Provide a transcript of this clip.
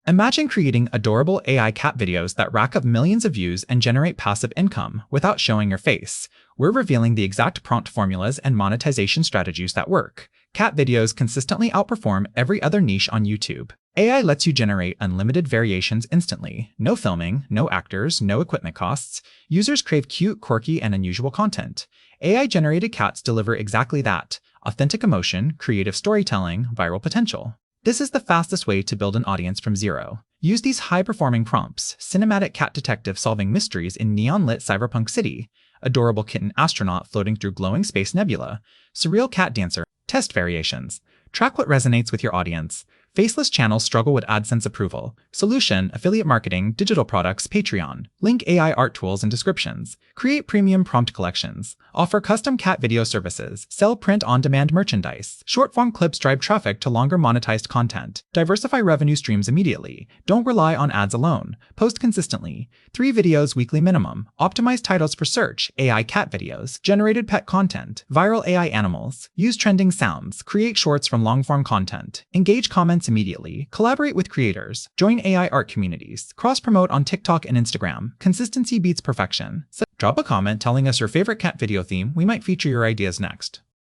Imagine creating adorable AI cat videos that rack up millions of views and generate passive income without showing your face. We're revealing the exact prompt formulas and monetization strategies that work. Cat videos consistently outperform every other niche on YouTube. AI lets you generate unlimited variations instantly. No filming, no actors, no equipment costs. Users crave cute, quirky, and unusual content. AI-generated cats deliver exactly that: authentic emotion, creative storytelling, viral potential. This is the fastest way to build an audience from zero. Use these high-performing prompts: cinematic cat detective solving mysteries in neon-lit cyberpunk city, adorable kitten astronaut floating through glowing space nebula, surreal cat dancer. Test variations. Track what resonates with your audience. Faceless channels struggle with AdSense approval. Solution: affiliate marketing, digital products, Patreon. Link AI art tools in descriptions. Create premium prompt collections. Offer custom cat video services. Sell print-on-demand merchandise. Short-form clips drive traffic to longer monetized content. Diversify revenue streams immediately. Don't rely on ads alone. Post consistently. 3 videos weekly minimum. Optimize titles for search. AI cat videos. Generated pet content. Viral AI animals. Use trending sounds. Create shorts from long-form content. Engage comments immediately. Collaborate with creators. Join AI art communities. Cross-promote on TikTok and Instagram. Consistency beats perfection. So drop a comment telling us your favorite cat video theme. We might feature your ideas next.